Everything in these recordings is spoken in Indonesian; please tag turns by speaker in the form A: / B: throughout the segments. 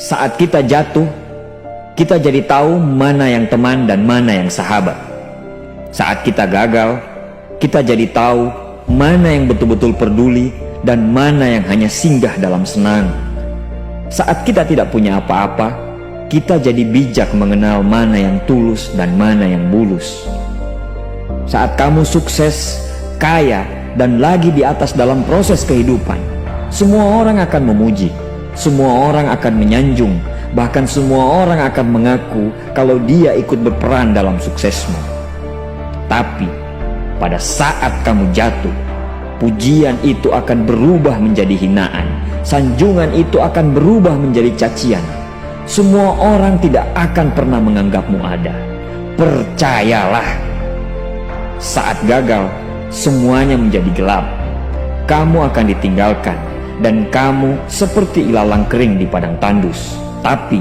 A: Saat kita jatuh, kita jadi tahu mana yang teman dan mana yang sahabat. Saat kita gagal, kita jadi tahu mana yang betul-betul peduli dan mana yang hanya singgah dalam senang. Saat kita tidak punya apa-apa, kita jadi bijak mengenal mana yang tulus dan mana yang bulus. Saat kamu sukses, kaya, dan lagi di atas dalam proses kehidupan, semua orang akan memuji, semua orang akan menyanjung, bahkan semua orang akan mengaku kalau dia ikut berperan dalam suksesmu. Tapi pada saat kamu jatuh, pujian itu akan berubah menjadi hinaan, sanjungan itu akan berubah menjadi cacian. Semua orang tidak akan pernah menganggapmu ada. Percayalah. Saat gagal, semuanya menjadi gelap. Kamu akan ditinggalkan, dan kamu seperti ilalang kering di padang tandus. Tapi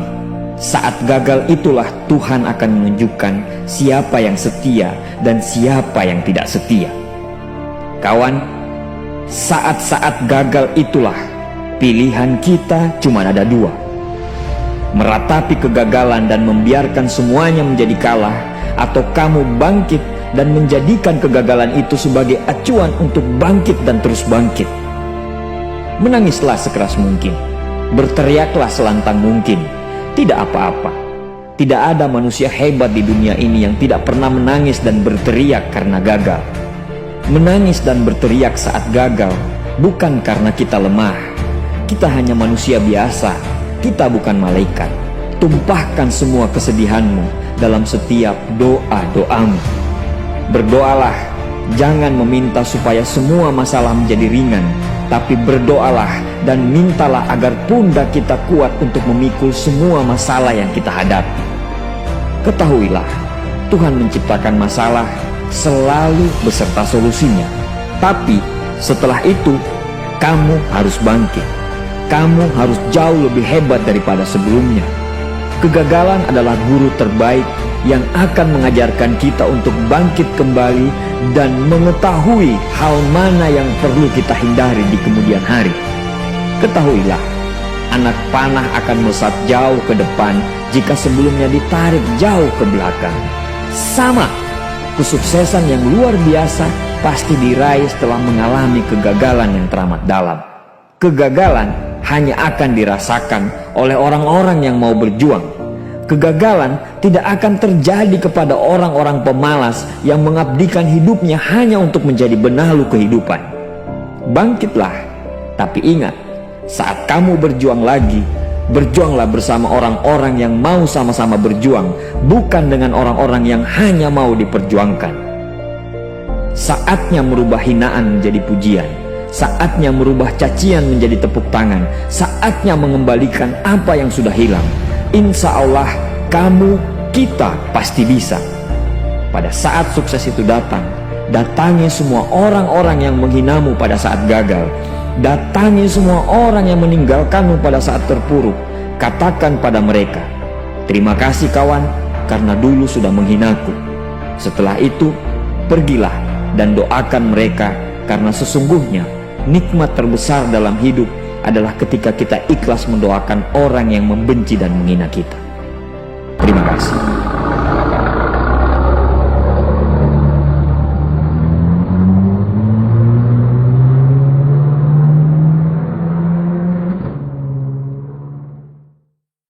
A: saat gagal itulah Tuhan akan menunjukkan siapa yang setia dan siapa yang tidak setia. Kawan, saat-saat gagal itulah pilihan kita cuma ada dua: meratapi kegagalan dan membiarkan semuanya menjadi kalah, atau kamu bangkit dan menjadikan kegagalan itu sebagai acuan untuk bangkit dan terus bangkit. Menangislah sekeras mungkin, berteriaklah selantang mungkin. Tidak apa-apa. Tidak ada manusia hebat di dunia ini yang tidak pernah menangis dan berteriak karena gagal. Menangis dan berteriak saat gagal bukan karena kita lemah. Kita hanya manusia biasa. Kita bukan malaikat. Tumpahkan semua kesedihanmu dalam setiap doa-doamu. Berdoalah, jangan meminta supaya semua masalah menjadi ringan, tapi berdoalah dan mintalah agar pundak kita kuat untuk memikul semua masalah yang kita hadapi. Ketahuilah, Tuhan menciptakan masalah selalu beserta solusinya. Tapi setelah itu, kamu harus bangkit. Kamu harus jauh lebih hebat daripada sebelumnya. Kegagalan adalah guru terbaik yang akan mengajarkan kita untuk bangkit kembali dan mengetahui hal mana yang perlu kita hindari di kemudian hari. Ketahuilah, anak panah akan melesat jauh ke depan jika sebelumnya ditarik jauh ke belakang. Sama, kesuksesan yang luar biasa pasti diraih setelah mengalami kegagalan yang teramat dalam. Kegagalan hanya akan dirasakan oleh orang-orang yang mau berjuang. Kegagalan tidak akan terjadi kepada orang-orang pemalas yang mengabdikan hidupnya hanya untuk menjadi benalu kehidupan. Bangkitlah, tapi ingat, saat kamu berjuang lagi, berjuanglah bersama orang-orang yang mau sama-sama berjuang, bukan dengan orang-orang yang hanya mau diperjuangkan. Saatnya merubah hinaan menjadi pujian. Saatnya merubah cacian menjadi tepuk tangan. Saatnya mengembalikan apa yang sudah hilang. Insya Allah kamu, kita pasti bisa. Pada saat sukses itu datang, datangi semua orang-orang yang menghinamu pada saat gagal. Datangi semua orang yang meninggalkanmu pada saat terpuruk. Katakan pada mereka, terima kasih kawan, karena dulu sudah menghinaku. Setelah itu, pergilah dan doakan mereka, karena sesungguhnya nikmat terbesar dalam hidup adalah ketika kita ikhlas mendoakan orang yang membenci dan menghina kita.